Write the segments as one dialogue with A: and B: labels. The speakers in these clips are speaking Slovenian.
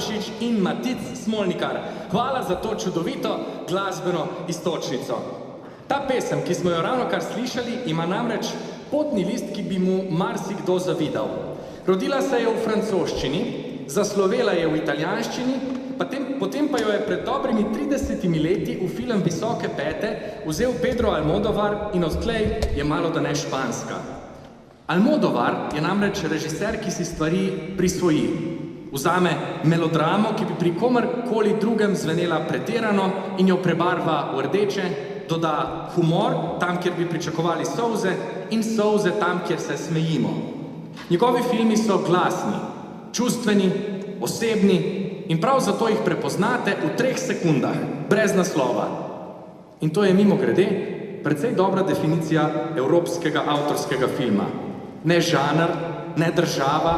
A: Zadošič in Matic Smolnikar. Hvala za to čudovito glasbeno iztočnico. Ta pesem, ki smo jo ravnokar slišali, ima namreč potni list, ki bi mu marsikdo zavidal. Rodila se je v francoščini, zaslovela je v italijanščini, potem pa jo je pred dobrimi 30 leti v film Visoke pete vzel Pedro Almodovar in odtlej je malo da ne španska. Almodovar je namreč režiser, ki si stvari prisvoji. Vzame melodramo, ki bi pri komerkoli drugem zvenela pretirano in jo prebarva v rdeče, doda humor tam, kjer bi pričakovali solze in solze tam, kjer se smejimo. Njegovi filmi so glasni, čustveni, osebni in prav zato jih prepoznate v 3 sekundah, brez naslova. In to je mimogrede precej dobra definicija evropskega avtorskega filma. Ne žanr, ne država,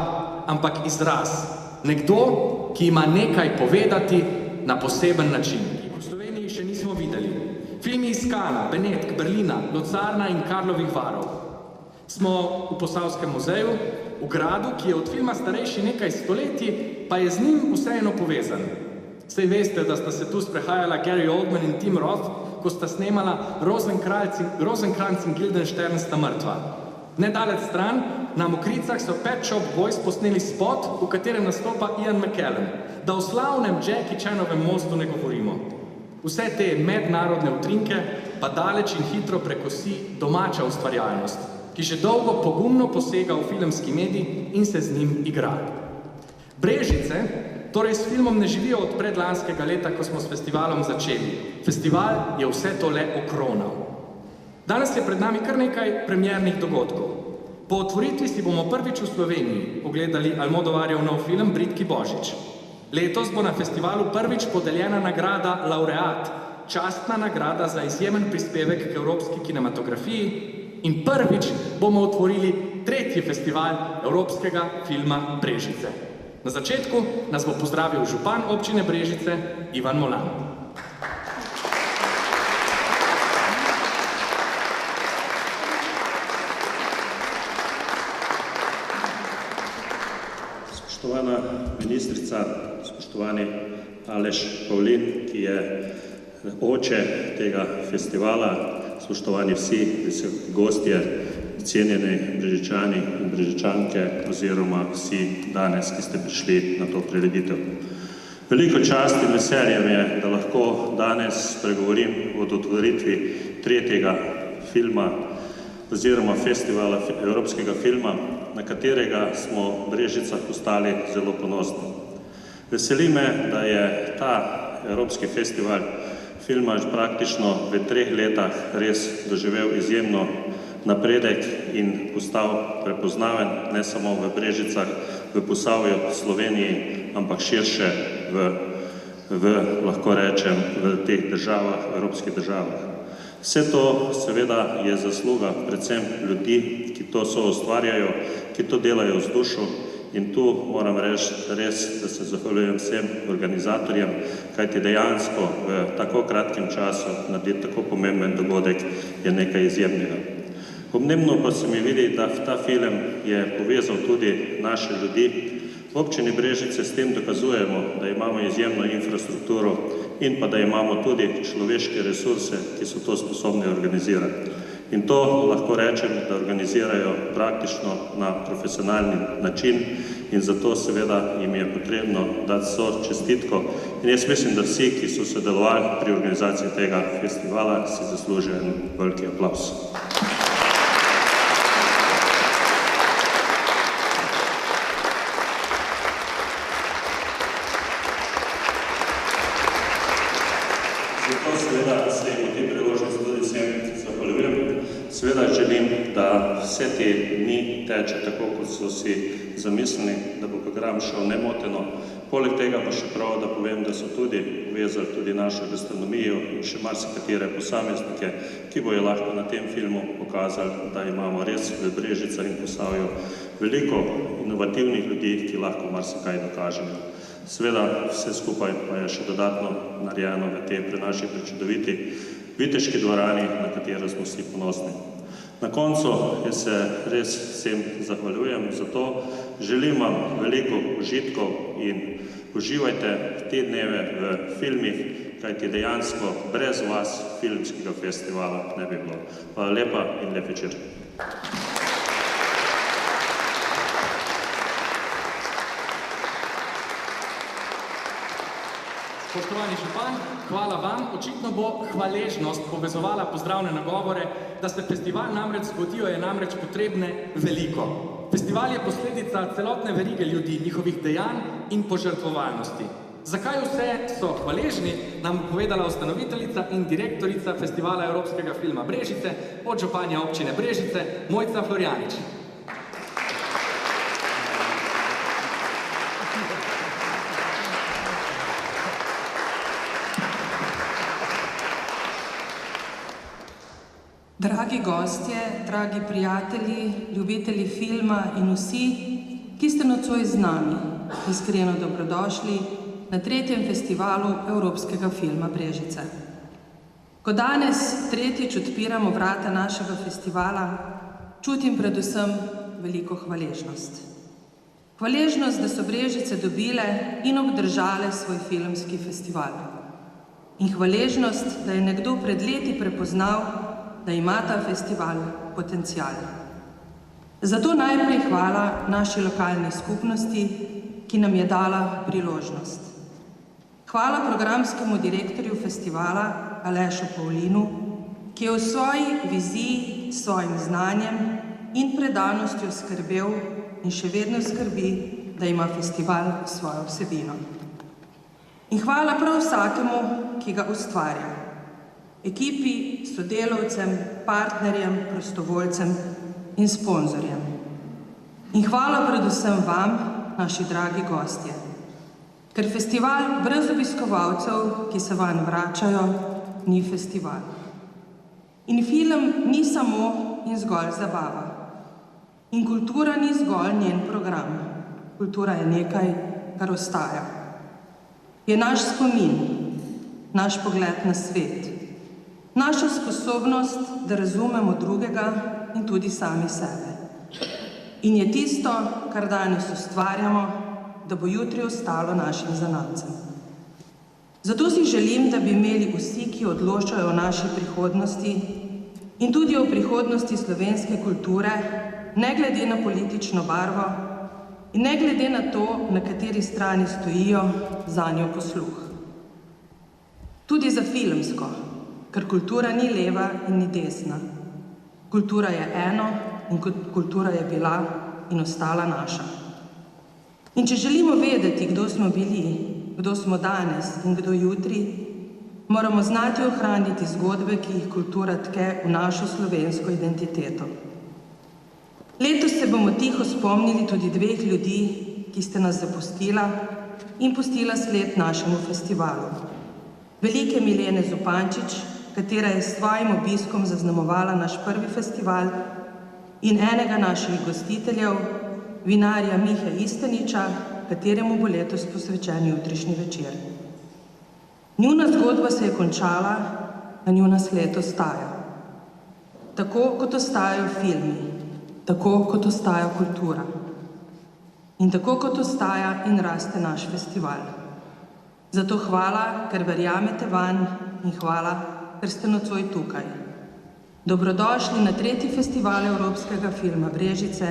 A: ampak izraz. Nekdo, ki ima nekaj povedati na poseben način. V Sloveniji še nismo videli. Filmi iz Kana, Benetk, Berlina, Locarna in Karlovih Varov. Smo v Posavskem muzeju, v gradu, ki je od filma starejši nekaj stoletij, pa je z njim vseeno povezan. Saj veste, da sta se tu sprehajala Gary Oldman in Tim Roth, ko sta snemala Rosenkranz in Guildenstern sta mrtva. Nedalec stran, na Mokricah so Pet Shop Boys posneli spot, v katerem nastopa Ian McKellen, da o slavnem Jackie Chanovem mostu ne govorimo. Vse te mednarodne utrinke pa daleč in hitro prekosi domača ustvarjalnost, ki že dolgo pogumno posega v filmski medij in se z njim igra. Brežice torej s filmom ne živijo od predlanskega leta, ko smo s festivalom začeli. Festival je vse to le okronal. Danes je pred nami kar nekaj premiernih dogodkov. Po otvoritvi si bomo prvič v Sloveniji ogledali Almodovarjev nov film Bridki Božič. Letos bo na festivalu prvič podeljena nagrada Laureat, častna nagrada za izjemen prispevek k evropski kinematografiji, in prvič bomo otvorili 3. festival evropskega filma Brežice. Na začetku nas bo pozdravil župan občine Brežice, Ivan Molan.
B: Spoštovana ministrica, spoštovani Aleš Pavlin, ki je oče tega festivala, spoštovani vsi gostje, cenjeni Brežičani in Brežičanke oziroma vsi danes, ki ste prišli na to prireditev. Veliko čast in veselje mi je, da lahko danes spregovorim o otvoritvi 3. filma oziroma festivala evropskega filma, na katerega smo v Brežicah postali zelo ponosni. Veseli me, da je ta evropski festival filma praktično v 3 letah res doživel izjemno napredek in postal prepoznaven ne samo v Brežicah, v Posavju, Sloveniji, ampak širše lahko rečem, v teh državah, evropskih državah. Vse to seveda je zasluga predvsem ljudi, ki to soustvarjajo, ki to delajo z dušo. In tu moram reči res, da se zahvaljujem vsem organizatorjem, kajti dejansko v tako kratkem času narediti tako pomemben dogodek je nekaj izjemnega. Pomembno pa se mi vidi, da ta film je povezal tudi naše ljudi. V občini Brežice s tem dokazujemo, da imamo izjemno infrastrukturo in pa da imamo tudi človeške resurse, ki so to sposobni organizirati. In to lahko rečem, da organizirajo praktično na profesionalni način in zato seveda jim je potrebno dati vso čestitko. In jaz mislim, da vsi, ki so sodelovali pri organizaciji tega festivala, si zaslužijo en veliki aplavz. Zato seveda se jim v tej priložnosti tudi vsem zahvaljujem. Seveda želim, da vse te dni teče tako, kot so si zamislili, da bo program šel nemoteno. Poleg tega pa še prav, da povem, da so tudi povezali tudi našo gastronomijo in še marsikatere posameznike, ki bojo lahko na tem filmu pokazali, da imamo res v Brežicah in Posavju veliko inovativnih ljudi, ki lahko marsikaj dokažejo. Seveda vse skupaj pa je še dodatno narejeno v tej naši prečudoviti Viteški dvorani, na katero smo vsi ponosni. Na koncu jaz se res vsem zahvaljujem za to. Želim vam veliko užitkov in Uživajte te dneve v filmih, kajti dejansko brez vas filmskega festivala ne bi bilo. Hvala lepa in lep večer.
A: Spoštovani župan, hvala vam. Očitno bo hvaležnost povezovala pozdravne nagovore, da se festival namreč zgodijo, je namreč potrebne veliko. Festival je posledica celotne verige ljudi, njihovih dejanj in požrtvovalnosti. Zakaj vse so hvaležni, nam bo povedala ustanoviteljica in direktorica Festivala evropskega filma Brežice, podžupanja občine Brežice, Mojca Florjanič.
C: Dragi gostje, dragi prijatelji, ljubitelji filma in vsi, ki ste nocoj z nami, iskreno dobrodošli na 3. festivalu Evropskega filma Brežice. Ko danes tretjič odpiramo vrata našega festivala, čutim predvsem veliko hvaležnost. Hvaležnost, da so Brežice dobile in obdržale svoj filmski festival. In hvaležnost, da je nekdo pred leti prepoznal, da ima ta festival potencial. Zato najprej hvala naši lokalni skupnosti, ki nam je dala priložnost. Hvala programskemu direktorju festivala Alešu Pavlinu, ki je v svoji viziji s svojim znanjem in predanostjo skrbel in še vedno skrbi, da ima festival svojo vsebino. In hvala prav vsakemu, ki ga ustvarja. Ekipi, sodelavcem, partnerjem, prostovoljcem in sponzorjem. In hvala predvsem vam, naši dragi gostje, ker festival brez obiskovalcev, ki se vanj vračajo, ni festival. In film ni samo in zgolj zabava. In kultura ni zgolj njen program. Kultura je nekaj, kar ostaja. Je naš spomin, naš pogled na svet, naša sposobnost, da razumemo drugega in tudi sami sebe. In je tisto, kar danes ustvarjamo, da bo jutri ostalo našim zanamcem. Zato si želim, da bi imeli vsi, ki odločajo o naši prihodnosti in tudi o prihodnosti slovenske kulture, ne glede na politično barvo in ne glede na to, na kateri strani stojijo, zanjo posluh. Tudi za filmsko, ker kultura ni leva in ni desna. Kultura je eno in kultura je bila in ostala naša. In če želimo vedeti, kdo smo bili, kdo smo danes in kdo jutri, moramo znati ohraniti zgodbe, ki jih kultura tke v našo slovensko identiteto. Letos se bomo tiho spomnili tudi 2 ljudi, ki ste nas zapustila in pustila sled našemu festivalu. Velike Milene Zupančič, katera je s svojim obiskom zaznamovala naš prvi festival, in enega naših gostiteljev, vinarja Mihe Isteniča, kateremu bo letos posvečen jutrišnji večer. Njuna zgodba se je končala, a njuna sled ostaja. Tako kot ostajajo filmi, tako kot ostaja kultura in tako kot ostaja in raste naš festival. Zato hvala, ker verjamete vanj in hvala, ker ste nocoj tukaj. Dobrodošli na 3. festival Evropskega filma Brežice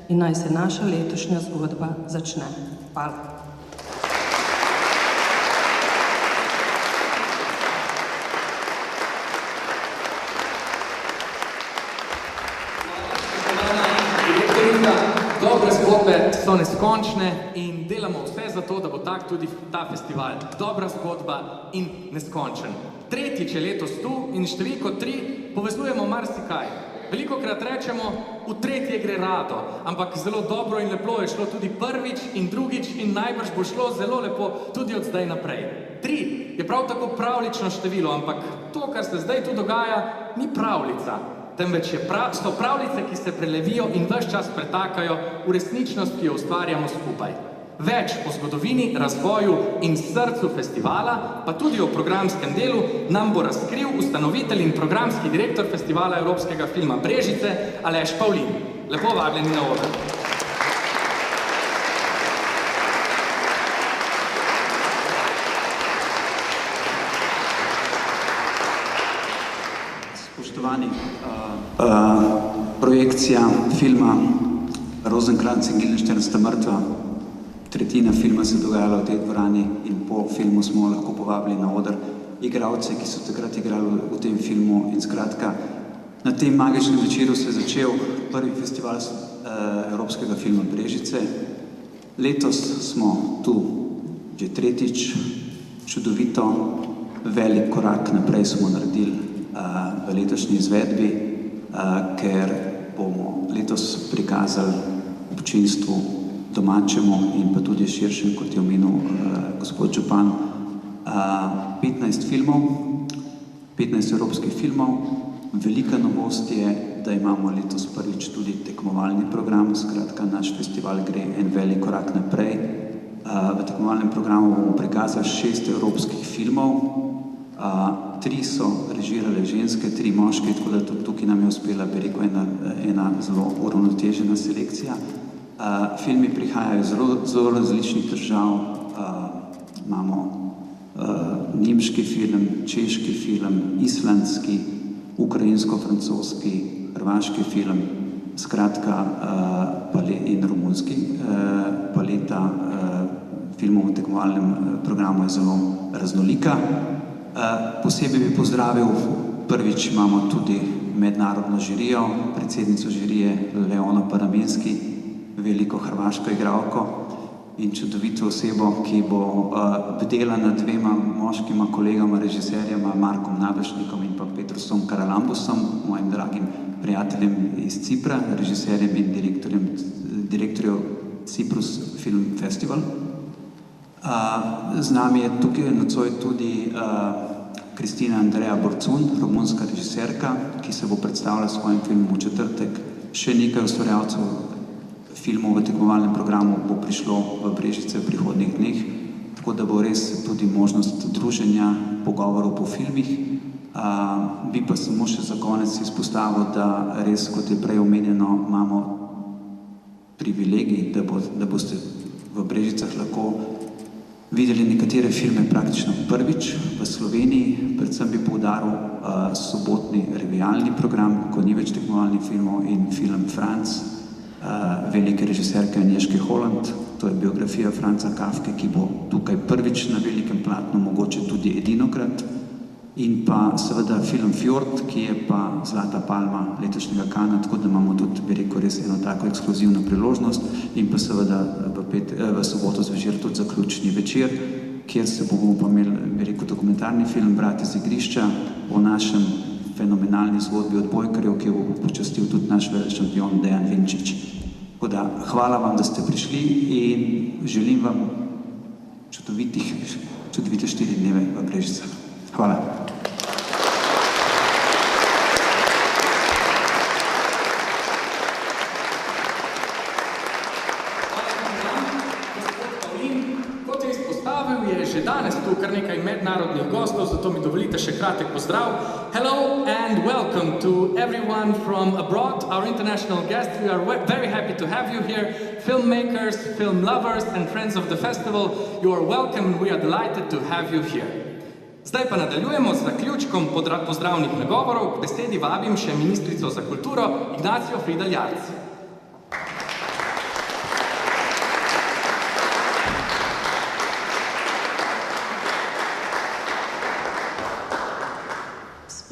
C: in naj se naša letošnja zgodba začne. Hvala.
A: Dobre zgodbe so neskončne in delamo vse za to, da bo tak tudi ta festival. Dobra zgodba in neskončen. Tretjič je letos tu in številko 3 povezujemo marsikaj. Velikokrat rečemo, v tretje gre rado, ampak zelo dobro in lepo je šlo tudi prvič in drugič in najbrž bo šlo zelo lepo tudi od zdaj naprej. 3 je prav tako pravlično število, ampak to, kar se zdaj tu dogaja, ni pravljica, temveč so pravljice, ki se prelevijo in ves čas pretakajo v resničnost, ki jo ustvarjamo skupaj. Več o zgodovini, razvoju in srcu festivala, pa tudi o programskem delu, nam bo razkril ustanovitelj in programski direktor Festivala Evropskega filma Brežice, Aleš Pavlin. Lepo vabljeni na oder.
D: spoštovani. Projekcija filma Rosenkranz in Guildenstern sta mrtva. Tretjina filma se dogajala v tej dvorani in po filmu smo lahko povabili na oder igralce, ki so takrat igrali v tem filmu. In skratka, na tem magičnem večeru se je začel prvi festival evropskega filma Brežice. Letos smo tu že tretjič, čudovito, velik korak naprej smo naredili v letošnji izvedbi, ker bomo letos prikazali občinstvu domačemu in pa tudi širšem, kot je omenil gospod župan, 15 filmov, 15 evropskih filmov. Velika novost je, da imamo letos prvič tudi tekmovalni program, skratka naš festival gre en velik korak naprej. V tekmovalnem programu bomo prikazali 6 evropskih filmov, 3 so režirale ženske, 3 moške, tako da tudi tukaj nam je uspela, bi rekel, ena zelo uravnotežena selekcija. Filmi prihajajo iz zelo različnih držav, imamo nemški film, češki film, islandski, ukrajinsko-francoski, hrvaški film, skratka in romunski. Paleta filmov v tekmovalnem programu je zelo raznolika. Posebej bi pozdravil, prvič imamo tudi mednarodno žirijo, predsednico žirije Leono Paramenski, veliko hrvaško igralko in čudovito osebo, ki bo bdela nad 2 moškima kolegama, režiserjema, Markom Nabešnikom in pa Petrusom Karalambusom, mojim dragim prijateljem iz Cipra, režiserjem in direktorjem Cyprus Film Festival. Z nami je tukaj nocoj tudi Kristina Andreja Borcun, romunska režiserka, ki se bo predstavila s svojim filmom v četrtek. Še nekaj ustvarjalcev filmov v tekmovalnem programu bo prišlo v Brežice v prihodnjih dneh, tako da bo res tudi možnost druženja, pogovorov po filmih. Bi pa samo še za konec izpostavil, da res, kot je prej omenjeno, imamo privilegij, da boste v Brežicah lahko videli nekatere filme praktično prvič v Sloveniji. Predvsem bi poudaril sobotni revijalni program, ko ni več tekmovalnih filmov, in film Franc, velike režiserke Agnieszke Holland. To je biografija Franca Kafke, ki bo tukaj prvič na velikem platnu, mogoče tudi edinokrat. In pa seveda film Fjord, ki je pa zlata palma letošnjega Kana, tako da imamo tudi, bi rekel, res eno tako ekskluzivno priložnost. In pa seveda v soboto zvečer tudi zaključni večer, kjer se bomo pa imeli, bi rekel, dokumentarni film Bratje z igrišča o našem fenomenalni zgodbi odbojkarjev, ki jo bo počastil tudi naš velešampion Dejan Vinčič. Tako da hvala vam, da ste prišli in želim vam čudovite 4 dneve v Brežicah. Hvala.
A: Že danes tu kar nekaj mednarodnih gostov, zato mi dovolite še kratek pozdrav. Hello and welcome to everyone from abroad, our international guests. We are very happy to have you here. Filmmakers, film lovers and friends of the festival, you are welcome and we are delighted to have you here. Zdaj pa nadaljujemo z zaključkom pozdravnih nagovorov. K besedi vabim še ministrico za kulturo Ignacio Fridel Jarc.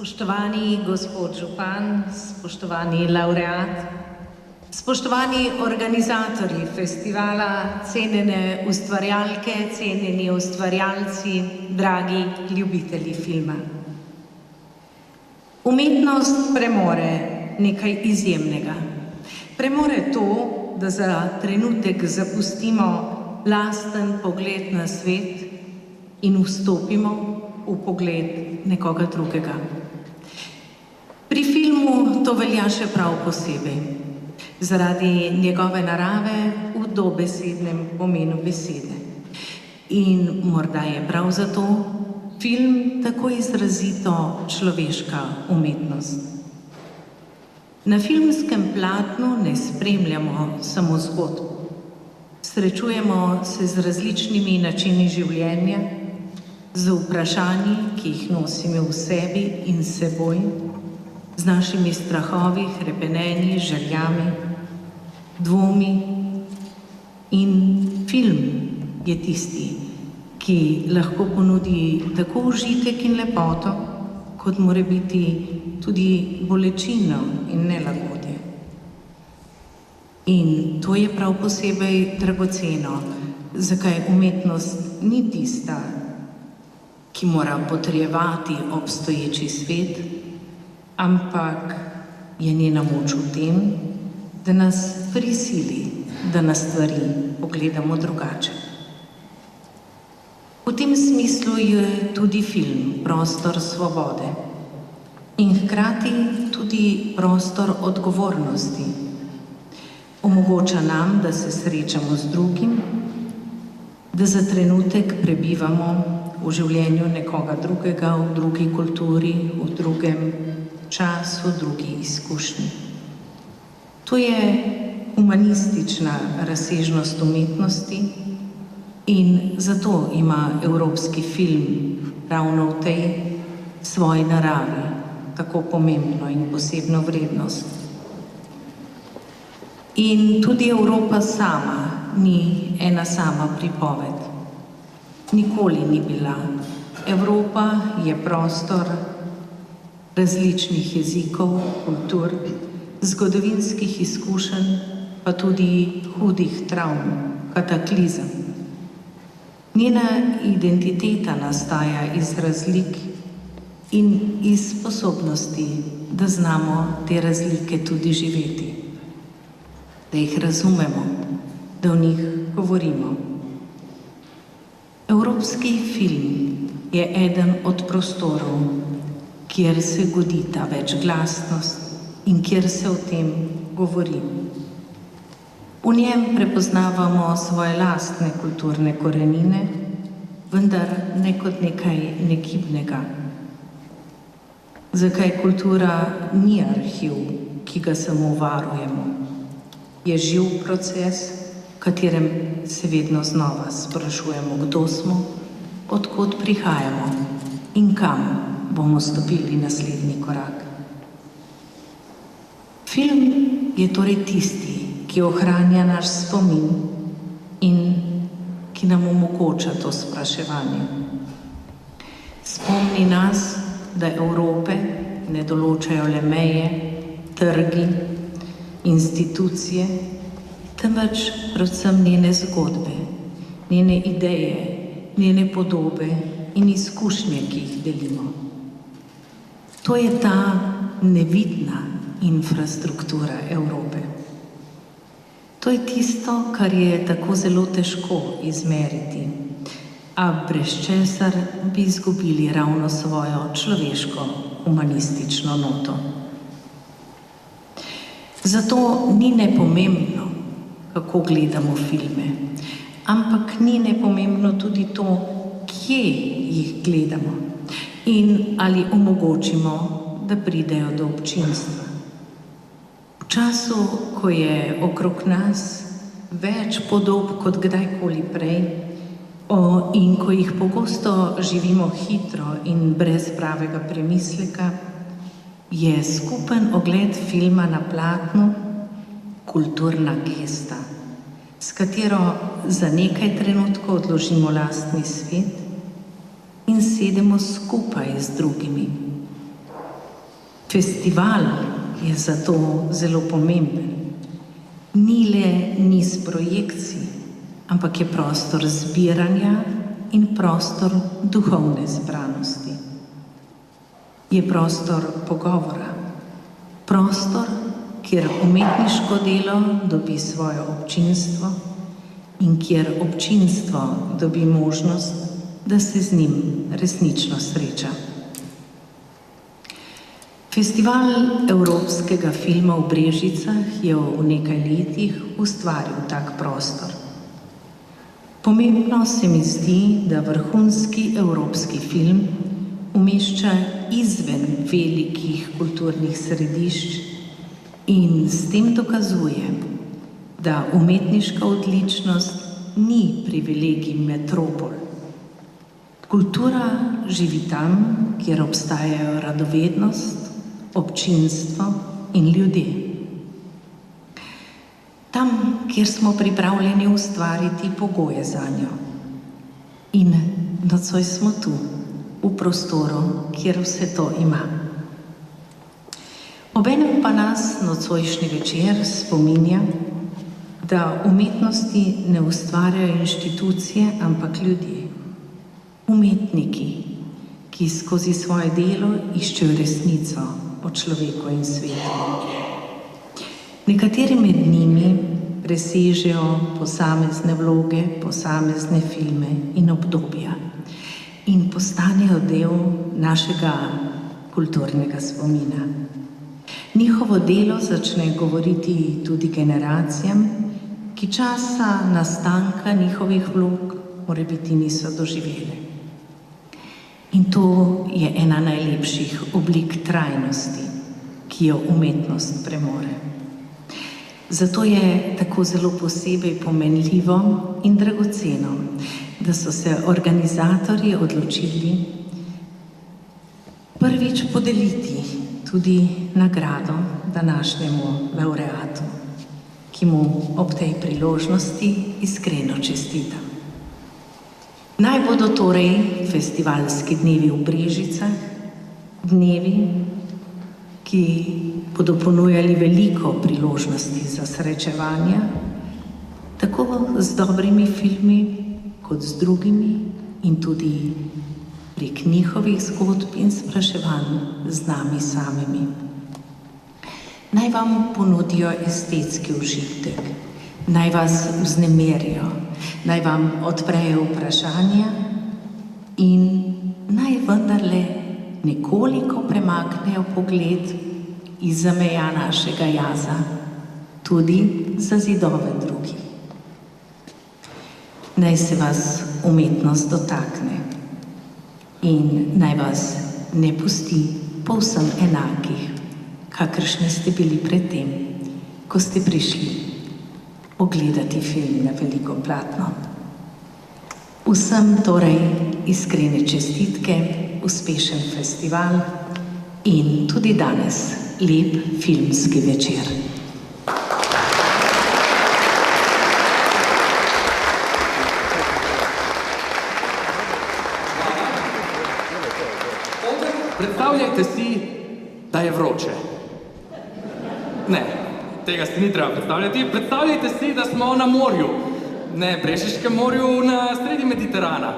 E: Spoštovani gospod župan, spoštovani laureat, spoštovani organizatorji festivala, cenjene ustvarjalke, cenjeni ustvarjalci, dragi ljubitelji filma. Umetnost premore nekaj izjemnega. Premore to, da za trenutek zapustimo lasten pogled na svet in vstopimo v pogled nekoga drugega. Pri filmu to velja še prav posebej, zaradi njegove narave v dobesednem pomenu besede. In morda je prav zato film tako izrazito človeška umetnost. Na filmskem platnu ne spremljamo samo zgodb. Srečujemo se z različnimi načini življenja, z vprašanji, ki jih nosimo v sebi in seboj, z našimi strahovi, hrepenenji, željami, dvomi. In film je tisti, ki lahko ponudi tako užitek in lepoto, kot mora biti tudi bolečino in nelagodje. In to je prav posebej dragoceno, zakaj umetnost ni tista, ki mora potrjevati obstoječi svet, ampak je njena moč v tem, da nas prisili, da na stvari pogledamo drugače. V tem smislu je tudi film prostor svobode in hkrati tudi prostor odgovornosti. Omogoča nam, da se srečamo z drugim, da za trenutek prebivamo v življenju nekoga drugega, v drugi kulturi, v drugem času, v drugi izkušnji. To je humanistična razsežnost umetnosti in zato ima evropski film ravno v tej svoji naravi tako pomembno in posebno vrednost. In tudi Evropa sama ni ena sama pripoved. Nikoli ni bila. Evropa je prostor različnih jezikov, kultur, zgodovinskih izkušenj, pa tudi hudih travm, kataklizem. Njena identiteta nastaja iz razlik in iz sposobnosti, da znamo te razlike tudi živeti, da jih razumemo, da o njih govorimo. Evropski film je eden od prostorov, kjer se godi ta večglasnost in kjer se o tem govori. V njem prepoznavamo svoje lastne kulturne korenine, vendar ne kot nekaj negibnega. Zakaj kultura ni arhiv, ki ga samo varujemo? Je živ proces, v katerem se vedno znova sprašujemo, kdo smo, od kod prihajamo in kam bomo stopili naslednji korak. Film je torej tisti, ki ohranja naš spomin in ki nam omogoča to spraševanje. Spomni nas, da Evrope ne določajo le meje, trgi, institucije, temveč predvsem njene zgodbe, njene ideje, njene podobe in izkušnje, ki jih delimo. To je ta nevidna infrastruktura Evrope. To je tisto, kar je tako zelo težko izmeriti, a brez česar bi izgubili ravno svojo človeško humanistično noto. Zato ni nepomembno, kako gledamo filme, ampak ni nepomembno tudi to, kje jih gledamo in ali omogočimo, da pridejo do občinstva. V času, ko je okrog nas več podob kot kdajkoli prej in ko jih pogosto živimo hitro in brez pravega premisleka, je skupen ogled filma na platnu kulturna gesta, s katero za nekaj trenutkov odložimo lastni svet in sedemo skupaj z drugimi. Festival je zato zelo pomemben. Ni le niz projekcij, ampak je prostor zbiranja in prostor duhovne zbranosti. Je prostor pogovora, prostor, kjer umetniško delo dobi svoje občinstvo in kjer občinstvo dobi možnost, da se z njim resnično sreča. Festival evropskega filma v Brežicah je v nekaj letih ustvaril tak prostor. Pomembno se mi zdi, da vrhunski evropski film umešča izven velikih kulturnih središč in s tem dokazuje, da umetniška odličnost ni privilegij metropol. Kultura živi tam, kjer obstajajo radovednost, občinstvo in ljudje. Tam, kjer smo pripravljeni ustvariti pogoje zanjo. In nocoj smo tu, v prostoru, kjer vse to ima. Obenem pa nas nocojšnji večer spominja, da umetnosti ne ustvarjajo inštitucije, ampak ljudje. Umetniki, ki skozi svoje delo iščejo resnico o človeku in svetu. Nekateri med njimi presežejo posamezne vloge, posamezne filme in obdobja in postanejo del našega kulturnega spomina. Njihovo delo začne govoriti tudi generacijam, ki časa nastanka njihovih vlog morebiti niso doživele. In to je ena najlepših oblik trajnosti, ki jo umetnost premore. Zato je tako zelo posebej pomenljivo in dragoceno, da so se organizatorji odločili prvič podeliti tudi nagrado današnjemu laureatu, ki mu ob tej priložnosti iskreno čestitam. Naj bodo torej festivalski dnevi v Brežicah, dnevi, ki bodo ponujali veliko priložnosti za srečevanja, tako z dobrimi filmi, kot z drugimi in tudi prek njihovih zgodb in spraševanj z nami samimi. Naj vam ponudijo estetski užitek, naj vas vznemerijo, naj vam odprejo vprašanja in naj vendarle nekoliko premaknejo pogled izza meja našega jaza, tudi za zidove drugih. Naj se vas umetnost dotakne in naj vas ne pusti povsem enakih, kakršni ste bili pred tem, ko ste prišli ogledati film na veliko platno. Vsem torej iskrene čestitke, uspešen festival in tudi danes lep filmski večer.
A: Predstavljajte si, da je vroče. Ne, tega si ni treba predstavljati. Predstavljajte si, da smo na morju. Ne Brežiškem morju, na sredi Mediterana.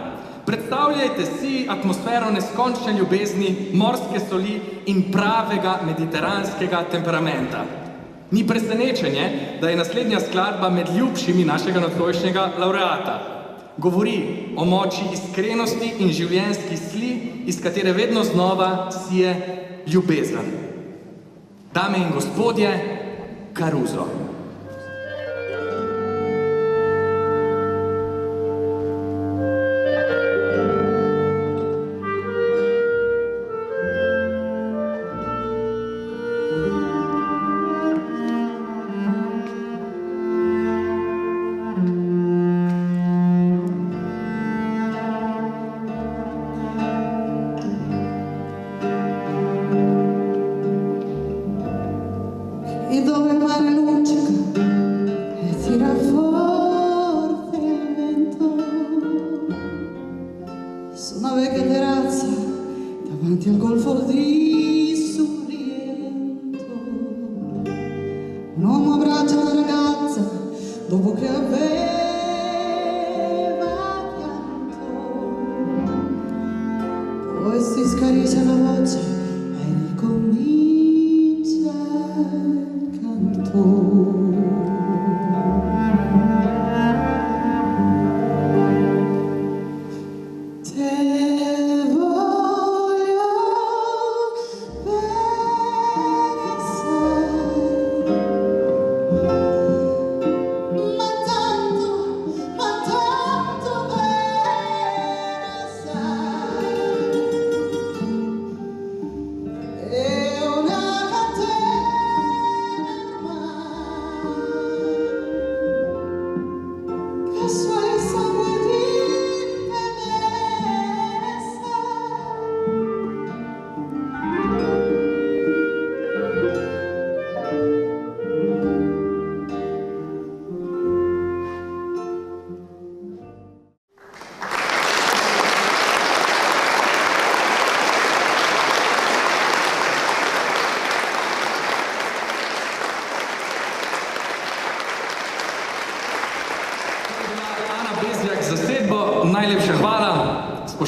A: Predstavljajte si atmosfero neskončne ljubezni, morske soli in pravega mediteranskega temperamenta. Ni presenečenje, da je naslednja skladba med ljubšimi našega nocojšnjega laureata. Govori o moči iskrenosti in življenjski sli, iz katere vedno znova sije ljubezen. Dame in gospodje, Caruso.
F: E dove il mare luccica e tira forte il vento su una vecchia terrazza davanti al golfo di Sorrento. Un uomo abbraccia una ragazza dopo che aveva pianto, poi si scariccia la voce e ricomincia il canto. Te voglio bene assai, ma tanto bene assai.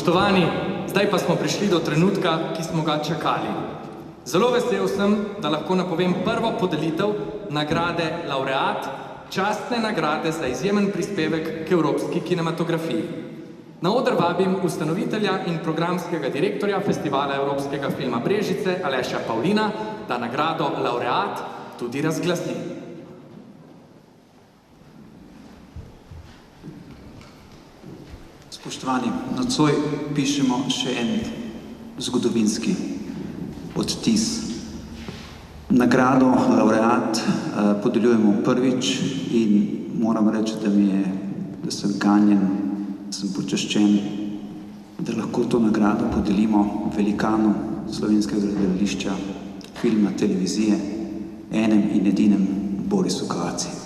A: Spoštovani, zdaj pa smo prišli do trenutka, ki smo ga čakali. Zelo vesel sem, da lahko napovem prvo podelitev nagrade Laureat, častne nagrade za izjemen prispevek k evropski kinematografiji. Na oder vabim ustanovitelja in programskega direktorja Festivala evropskega filma Brežice, Aleša Pavlina, da nagrado Laureat tudi razglasi.
D: Spoštovani, nocoj pišemo še en zgodovinski odtis. Nagrado Laureat podeljujemo prvič in moram reči, da sem ganjen, sem počaščen, da lahko to nagrado podelimo velikanu slovenskega gledališča, filma, televizije, enem in edinem Borisu Kavaci.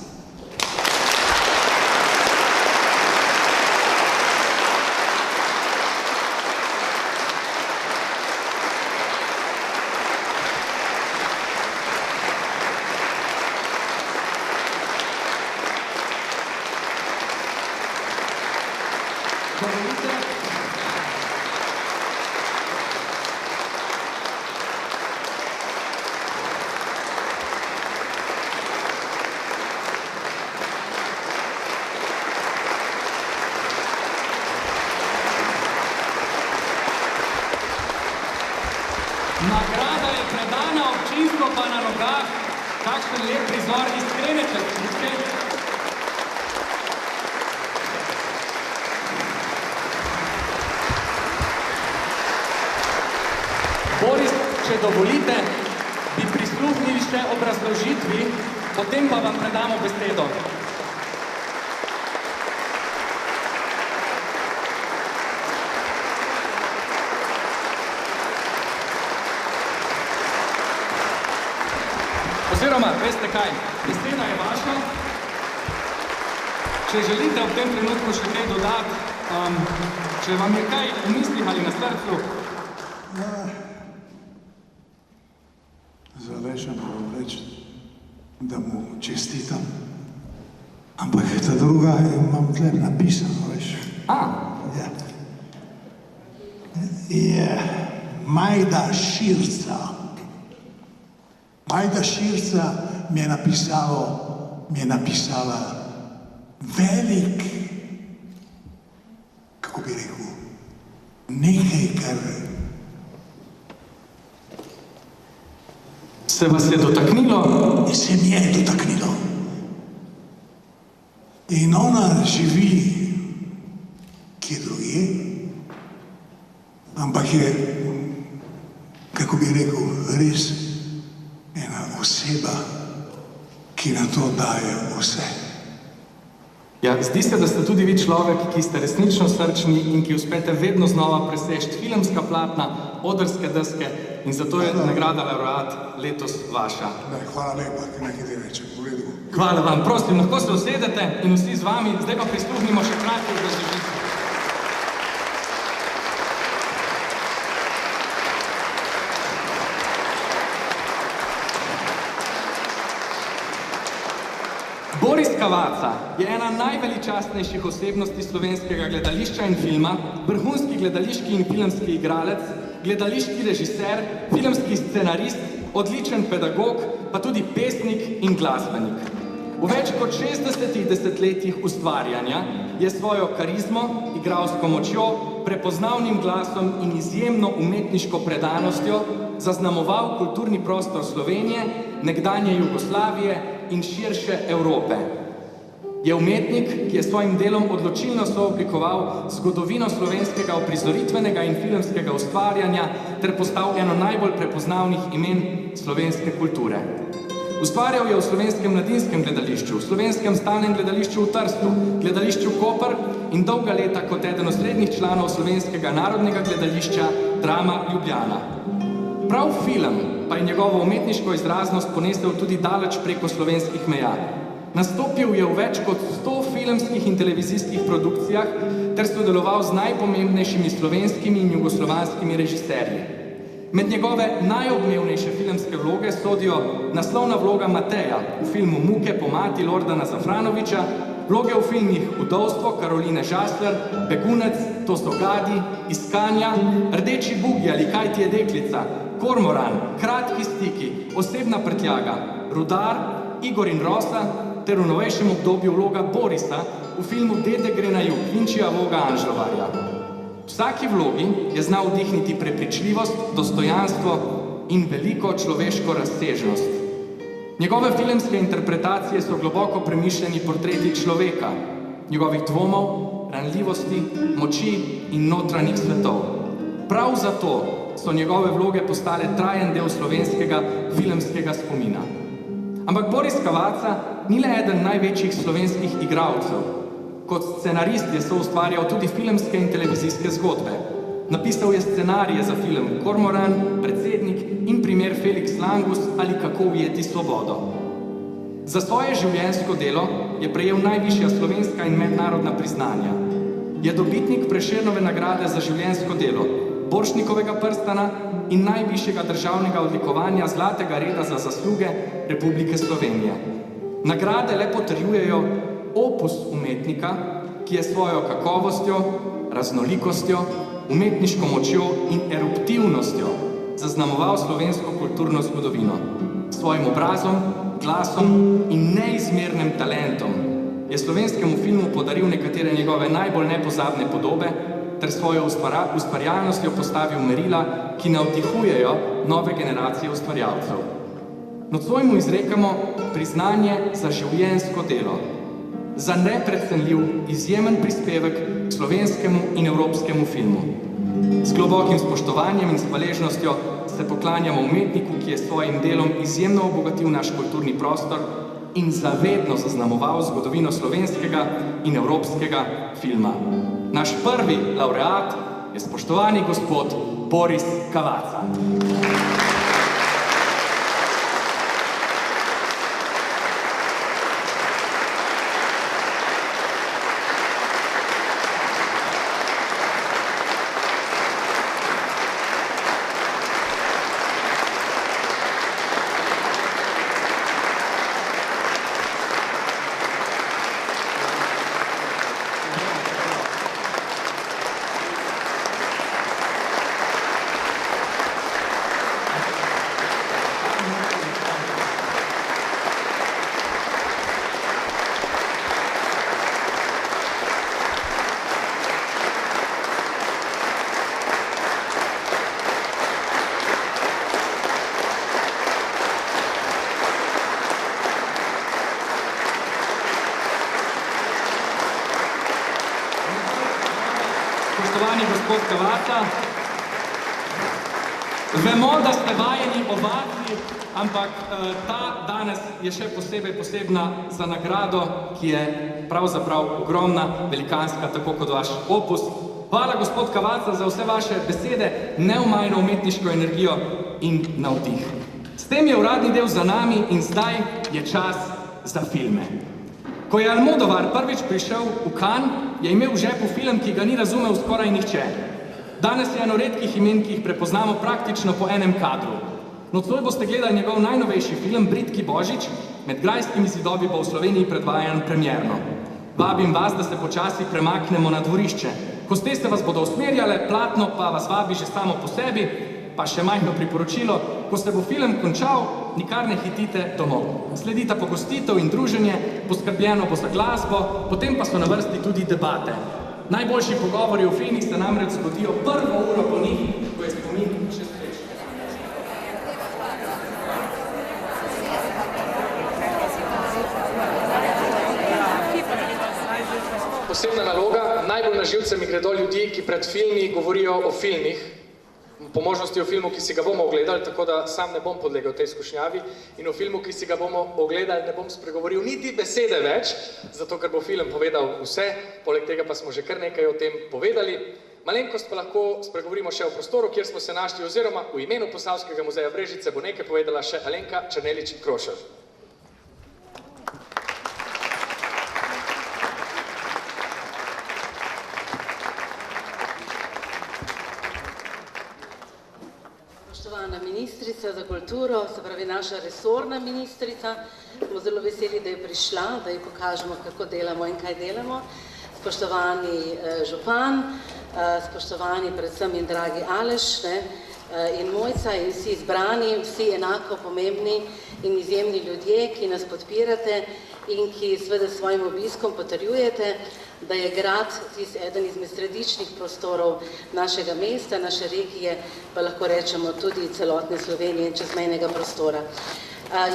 A: Nagrada je predana, občinstvo pa na nogah. Kakšen lep prizor, iskrene čestitke. Boris, če dovolite, bi prisluhnili še obrazložitvi, potem pa vam predamo besedo. Oziroma, veste kaj, beseda je vaša. Če želite v tem trenutku še kaj dodati, če vam je kaj v mislih ali na srcu.
G: Za Aleša moram reči, da mu čestitam. Ampak ta druga imam tle napisano, veš. Ja. Je Majda Širca. Majda Širca mi je napisala velik, kako bi rekel, nekaj, kar
A: se vas je dotaknilo?
G: Se mi je dotaknilo. In ona živi kje drugje, ampak je, kako bi rekel, res ena oseba, ki na to daje vse.
A: Ja, zdi se, da ste tudi vi človek, ki ste resnično srčni in ki uspete vedno znova preseči filmska platna, odrske deske in zato je nagrada Laureat letos vaša.
G: Hvala lepa, ki nekaj ti rečem. V redu.
A: Hvala vam, prosim, lahko se usedete in vsi z vami, zdaj pa prisluhnimo še kratko obrazložitvi. Boris Kavaca je ena najveličastnejših osebnosti slovenskega gledališča in filma, vrhunski gledališki in filmski igralec, gledališki režiser, filmski scenarist, odličen pedagog, pa tudi pesnik in glasbenik. V več kot 60 desetletjih ustvarjanja je svojo karizmo, igralsko močjo, prepoznavnim glasom in izjemno umetniško predanostjo zaznamoval kulturni prostor Slovenije, nekdanje Jugoslavije in širše Evrope. Je umetnik, ki je svojim delom odločilno sooblikoval zgodovino slovenskega uprizoritvenega in filmskega ustvarjanja ter postal eno najbolj prepoznavnih imen slovenske kulture. Ustvarjal je v Slovenskem mladinskem gledališču, v Slovenskem stalnem gledališču v Trstu, gledališču Koper in dolga leta kot eden osrednjih članov Slovenskega narodnega gledališča Drama Ljubljana. Prav film pa je njegovo umetniško izraznost ponesel tudi daleč preko slovenskih meja. Nastopil je v več kot 100 filmskih in televizijskih produkcijah ter sodeloval z najpomembnejšimi slovenskimi in jugoslovanskimi režiserji. Med njegove najodmevnejše filmske vloge sodijo naslovna vloga Mateja v filmu Muke po Lordana Zafranovića, vloge v filmih Udovstvo Karoline Žasler, Begunec, to so Gadi, Iskanja, Rdeči bugi ali Kaj ti je deklica, Kormoran, Kratki stiki, Osebna prtljaga, Rudar, Igor in Rosa ter v novejšem obdobju vloga Borisa v filmu Dede gre na jug, Vinčija Voga Anžlovarja. V vsaki vlogi je znal vdihniti prepričljivost, dostojanstvo in veliko človeško razsežnost. Njegove filmske interpretacije so globoko premišljeni portreti človeka, njegovih dvomov, ranljivosti, moči in notranjih svetov. Prav zato so njegove vloge postale trajen del slovenskega filmskega spomina. Ampak Boris Cavazza ni le eden največjih slovenskih igralcev. Kot scenarist je soustvarjal tudi filmske in televizijske zgodbe. Napisal je scenarije za film Kormoran, Predsednik in primer Felix Langus ali Kako ujeti svobodo. Za svoje življenjsko delo je prejel najvišja slovenska in mednarodna priznanja. Je dobitnik Prešernove nagrade za življenjsko delo, Borštnikovega prstana in najvišjega državnega odlikovanja Zlatega reda za zasluge Republike Slovenije. Nagrade le potrjujejo opus umetnika, ki je svojo kakovostjo, raznolikostjo, umetniško močjo in eruptivnostjo zaznamoval slovensko kulturno zgodovino. S svojim obrazom, glasom in neizmernim talentom je slovenskemu filmu podaril nekatere njegove najbolj nepozabne podobe ter svojo ustvarjalnostjo postavil merila, ki navdihujejo nove generacije ustvarjalcev. Nocoj mu izrekamo priznanje za življenjsko delo, za neprecenljiv, izjemen prispevek k slovenskemu in evropskemu filmu. S globokim spoštovanjem in s hvaležnostjo se poklanjamo umetniku, ki je s svojim delom izjemno obogatil naš kulturni prostor in zavedno zaznamoval zgodovino slovenskega in evropskega filma. Naš prvi laureat je spoštovani gospod Boris Cavazza. Spoštovani gospod Cavazza, vemo, da ste vajeni ovacij, ampak ta danes je še posebej posebna za nagrado, ki je pravzaprav ogromna, velikanska, tako kot vaš opus. Hvala, gospod Cavazza, za vse vaše besede, neomajno umetniško energijo in navdih. S tem je uradni del za nami in zdaj je čas za filme. Ko je Almodovar prvič prišel v Cannes, je imel v žepu film, ki ga ni razumel skoraj nihče. Danes je eno redkih imen, ki jih prepoznamo praktično po enem kadru. Nocoj boste gledali njegov najnovejši film Bridki Božič, Med grajskimi zidovi bo v Sloveniji predvajan premierno. Vabim vas, da se počasi premaknemo na dvorišče. Hostese vas bodo usmerjale, platno pa vas vabi že samo po sebi, pa še majhno priporočilo, ko se bo film končal, nikar ne hitite domov. Sledita pogostitev in druženje, poskrbljeno bo za glasbo, potem pa so na vrsti tudi debate. Najboljši pogovori o filmih se namreč zgodijo prvo uro po njih, ko je spomin še srečen. Posebna naloga, najbolj na živce mi gredo ljudi, ki pred filmi govorijo o filmih, po možnosti o filmu, ki si ga bomo ogledali, tako da sam ne bom podlegel tej skušnjavi in o filmu, ki si ga bomo ogledali, ne bom spregovoril niti besede več, zato ker bo film povedal vse, poleg tega pa smo že kar nekaj o tem povedali. Malenkost pa lahko spregovorimo še o prostoru, kjer smo se našli, oziroma v imenu Posavskega muzeja Brežice bo nekaj povedala še Alenka Černelič-Krošelj.
H: Ministrica za kulturo, se pravi naša resorna ministrica, smo zelo veseli, da je prišla, da ji pokažemo, kako delamo in kaj delamo. Spoštovani župan, spoštovani predvsem in dragi Aleš, in Mojca in vsi izbrani, vsi enako pomembni in izjemni ljudje, ki nas podpirate in ki seveda s svojim obiskom potrjujete, da je grad eden izmed središčnih prostorov našega mesta, naše regije, pa lahko rečemo tudi celotne Slovenije in čezmejnega prostora.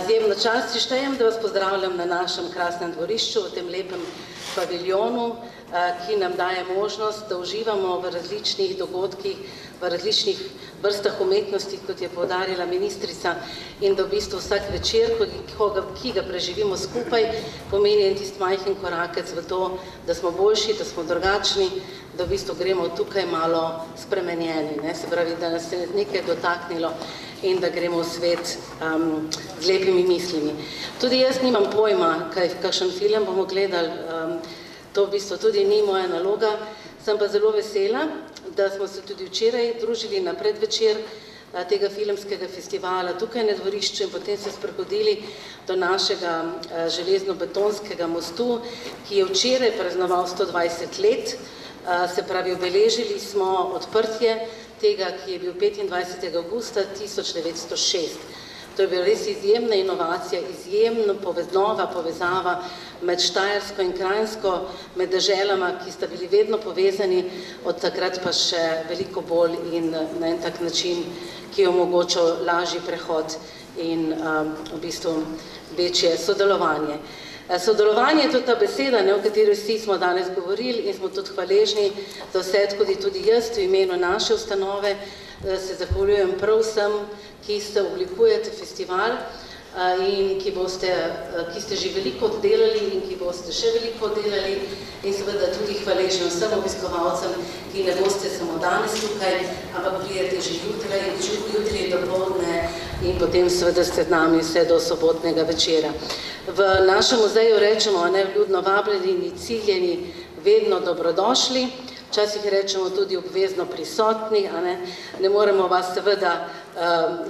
H: Izjemno čast si štejem, da vas pozdravljam na našem krasnem dvorišču, v tem lepem paviljonu, ki nam daje možnost, da uživamo v različnih dogodkih, v različnih vrstah umetnosti, kot je poudarila ministrica, in da v bistvu vsak večer, ki ga preživimo skupaj, pomeni en tisti majhen korakec v to, da smo boljši, da smo drugačni, da v bistvu gremo tukaj malo spremenjeni, se pravi, da nas je nekaj dotaknilo in da gremo v svet z lepimi mislimi. Tudi jaz nimam pojma, kakšen film bomo gledali, to v bistvu tudi ni moja naloga, sem pa zelo vesela, da smo se tudi včeraj družili na predvečer tega filmskega festivala tukaj na dvorišču in potem se sprehodili do našega železno-betonskega mostu, ki je včeraj praznoval 120 let, se pravi, obeležili smo odprtje tega, ki je bil 25. avgusta 1906. To je bila res izjemna inovacija, izjemna nova povezava med Štajersko in Kranjsko, med deželama, ki sta bili vedno povezani, od takrat pa še veliko bolj in na en tak način, ki je omogočal lažji prehod in v bistvu večje sodelovanje. Sodelovanje je tudi ta beseda, o kateri vsi smo danes govorili in smo tudi hvaležni za vse, tudi jaz v imenu naše ustanove se zahvaljujem prav vsem, ki ste oblikujete festival in ki ste že veliko oddelali in ki boste še veliko oddelali in seveda tudi hvaležni vsem obiskovalcem, ki ne boste samo danes tukaj, ampak pridete že jutri dopoldne in potem seveda ste z nami vse do sobotnega večera. V našem muzeju rečemo, vljudno vabljeni in ciljeni, vedno dobrodošli, včasih rečemo tudi obvezno prisotni, ne moremo vas seveda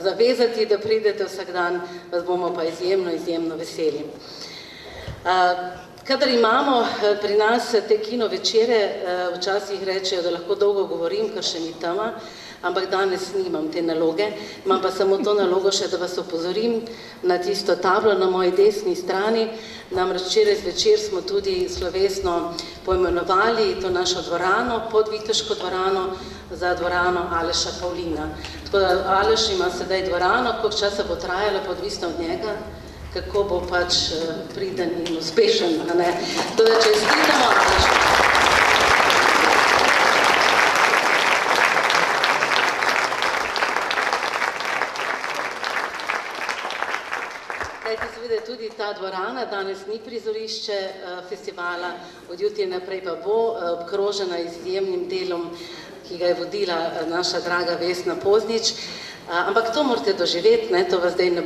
H: zavezati, da pridete vsak dan, vas bomo pa izjemno, izjemno veseli. Kadar imamo pri nas te kino večere, včasih rečejo, da lahko dolgo govorim, ker še ni tema, ampak danes nimam te naloge, imam pa samo to nalogo še, da vas opozorim na tisto tablo na moji desni strani, namreč včeraj zvečer smo tudi slovesno poimenovali to našo dvorano, Podviteško dvorano, za dvorano Aleša Pavlina. Tako da Aleš ima sedaj dvorano, koliko časa bo trajala, pa odvisno od njega, kako bo pač priden in uspešen. Tako da čestitamo Alešu. Seveda tudi ta dvorana danes ni prizorišče festivala, od jutri naprej pa bo obkrožena izjemnim delom, ki ga je vodila naša draga Vesna Poznič. Ampak to morate doživeti, to vas zdaj ne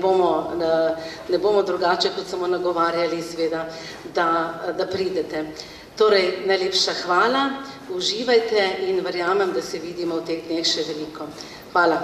H: bomo drugače, kot samo nagovarjali, seveda, da pridete. Torej, najlepša hvala, uživajte in verjamem, da se vidimo v teh dneh še veliko. Hvala.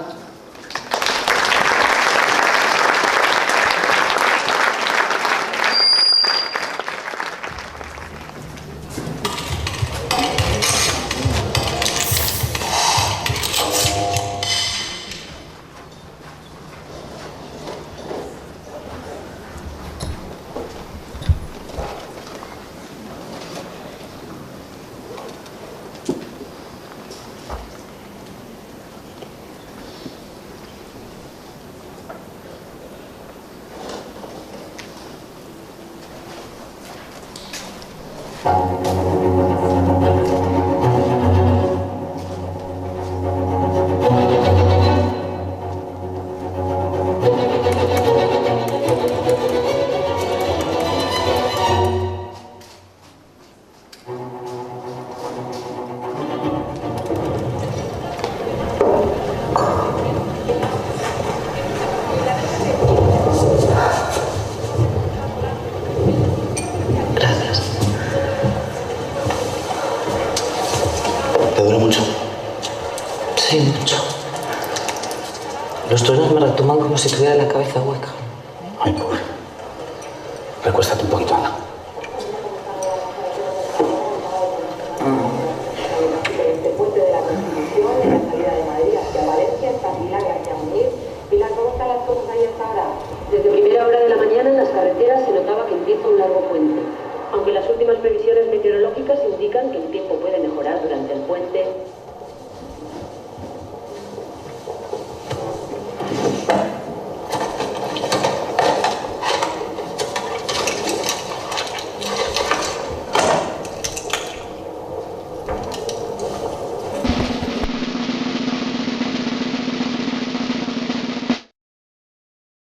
I: Los truenos me retoman como si tuviera la cabeza hueca.
J: Ay, pobre. Recuéstate un poquito, anda.
I: Este puente de la
K: pronósticas indican que el tiempo puede mejorar durante el puente